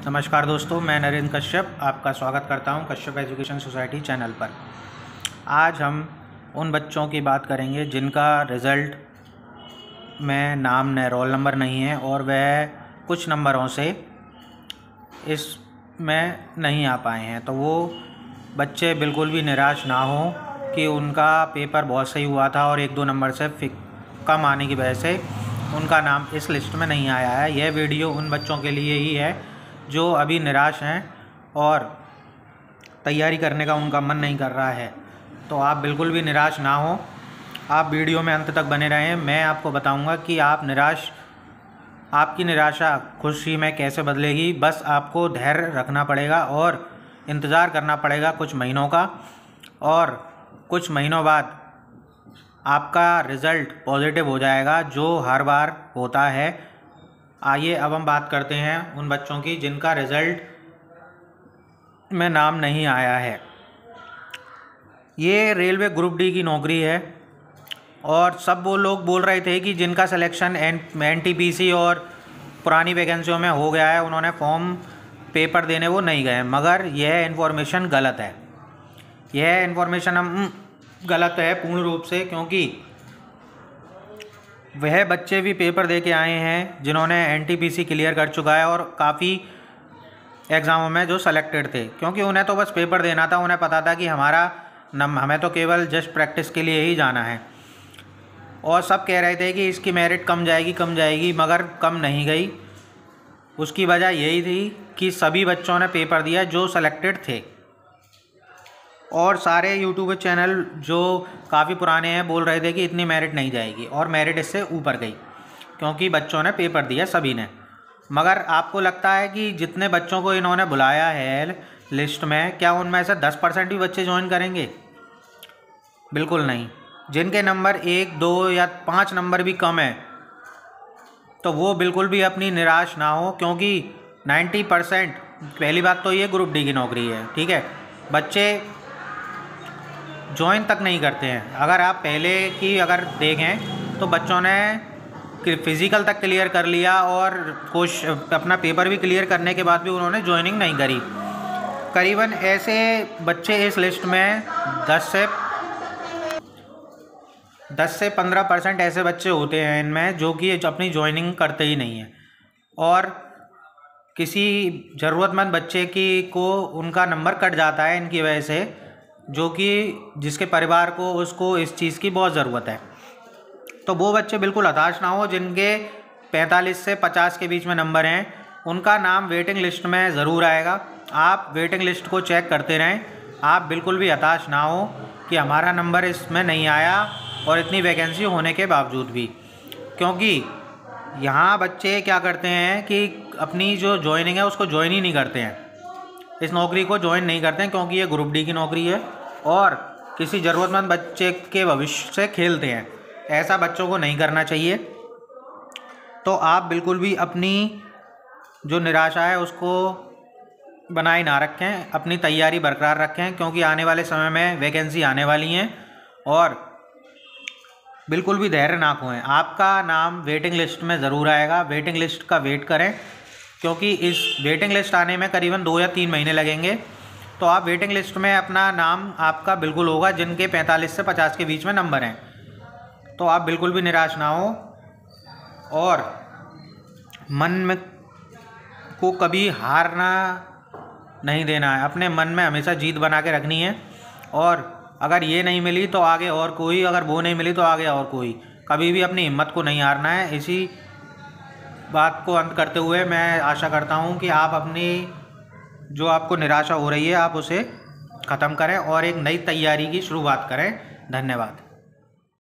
नमस्कार दोस्तों, मैं नरेंद्र कश्यप आपका स्वागत करता हूं कश्यप एजुकेशन सोसाइटी चैनल पर। आज हम उन बच्चों की बात करेंगे जिनका रिज़ल्ट में नाम न रोल नंबर नहीं है और वह कुछ नंबरों से इसमें नहीं आ पाए हैं। तो वो बच्चे बिल्कुल भी निराश ना हो कि उनका पेपर बहुत सही हुआ था और 1-2 नंबर से कम आने की वजह से उनका नाम इस लिस्ट में नहीं आया है। यह वीडियो उन बच्चों के लिए ही है जो अभी निराश हैं और तैयारी करने का उनका मन नहीं कर रहा है। तो आप बिल्कुल भी निराश ना हो, आप वीडियो में अंत तक बने रहें। मैं आपको बताऊंगा कि आपकी निराशा खुशी में कैसे बदलेगी। बस आपको धैर्य रखना पड़ेगा और इंतज़ार करना पड़ेगा कुछ महीनों का, और कुछ महीनों बाद आपका रिज़ल्ट पॉजिटिव हो जाएगा, जो हर बार होता है। आइए अब हम बात करते हैं उन बच्चों की जिनका रिज़ल्ट में नाम नहीं आया है। ये रेलवे ग्रुप डी की नौकरी है और सब वो लोग बोल रहे थे कि जिनका सिलेक्शन एनटीपीसी और पुरानी वैकेंसियों में हो गया है, उन्होंने फॉर्म पेपर देने वो नहीं गए, मगर यह इन्फॉर्मेशन गलत है। यह इन्फॉर्मेशन हम गलत है पूर्ण रूप से, क्योंकि वह बच्चे भी पेपर दे के आए हैं जिन्होंने एनटीपीसी क्लियर कर चुका है और काफ़ी एग्ज़ामों में जो सेलेक्टेड थे, क्योंकि उन्हें तो बस पेपर देना था। उन्हें पता था कि हमें तो केवल जस्ट प्रैक्टिस के लिए ही जाना है। और सब कह रहे थे कि इसकी मेरिट कम जाएगी, मगर कम नहीं गई। उसकी वजह यही थी कि सभी बच्चों ने पेपर दिया जो सेलेक्टेड थे, और सारे यूट्यूब चैनल जो काफ़ी पुराने हैं बोल रहे थे कि इतनी मेरिट नहीं जाएगी, और मेरिट इससे ऊपर गई क्योंकि बच्चों ने पेपर दिया सभी ने। मगर आपको लगता है कि जितने बच्चों को इन्होंने बुलाया है लिस्ट में, क्या उनमें से 10% भी बच्चे ज्वाइन करेंगे? बिल्कुल नहीं। जिनके नंबर 1, 2 या 5 नंबर भी कम है, तो वो बिल्कुल भी अपनी निराश ना हो, क्योंकि 90%, पहली बात तो ये ग्रुप डी की नौकरी है, ठीक है। बच्चे ज्वाइन तक नहीं करते हैं। अगर आप पहले की अगर देखें तो बच्चों ने फिज़िकल तक क्लियर कर लिया और कुछ अपना पेपर भी क्लियर करने के बाद भी उन्होंने ज्वाइनिंग नहीं करी। करीबन ऐसे बच्चे इस लिस्ट में 10 से 15% ऐसे बच्चे होते हैं इनमें जो कि अपनी ज्वाइनिंग करते ही नहीं हैं, और किसी ज़रूरतमंद बच्चे को उनका नंबर कट जाता है इनकी वजह से, जो कि जिसके परिवार को उसको इस चीज़ की बहुत ज़रूरत है। तो वो बच्चे बिल्कुल हताश ना हो जिनके 45 से 50 के बीच में नंबर हैं। उनका नाम वेटिंग लिस्ट में ज़रूर आएगा। आप वेटिंग लिस्ट को चेक करते रहें। आप बिल्कुल भी हताश ना हो कि हमारा नंबर इसमें नहीं आया, और इतनी वैकेंसी होने के बावजूद भी, क्योंकि यहाँ बच्चे क्या करते हैं कि अपनी जो ज्वाइनिंग है उसको ज्वाइन ही नहीं करते हैं, इस नौकरी को ज्वाइन नहीं करते हैं, क्योंकि ये ग्रुप डी की नौकरी है और किसी ज़रूरतमंद बच्चे के भविष्य से खेलते हैं। ऐसा बच्चों को नहीं करना चाहिए। तो आप बिल्कुल भी अपनी जो निराशा है उसको बनाए ना रखें, अपनी तैयारी बरकरार रखें, क्योंकि आने वाले समय में वैकेंसी आने वाली हैं, और बिल्कुल भी धैर्य ना खोएं। आपका नाम वेटिंग लिस्ट में ज़रूर आएगा। वेटिंग लिस्ट का वेट करें, क्योंकि इस वेटिंग लिस्ट आने में करीबन 2 या 3 महीने लगेंगे। तो आप वेटिंग लिस्ट में अपना नाम आपका बिल्कुल होगा जिनके 45 से 50 के बीच में नंबर हैं। तो आप बिल्कुल भी निराश ना हो, और मन में को कभी हारना नहीं देना है। अपने मन में हमेशा जीत बना के रखनी है, और अगर ये नहीं मिली तो आगे और कोई, अगर वो नहीं मिली तो आगे और कोई। कभी भी अपनी हिम्मत को नहीं हारना है। इसी बात को अंत करते हुए मैं आशा करता हूँ कि आप अपनी जो आपको निराशा हो रही है आप उसे ख़त्म करें और एक नई तैयारी की शुरुआत करें। धन्यवाद।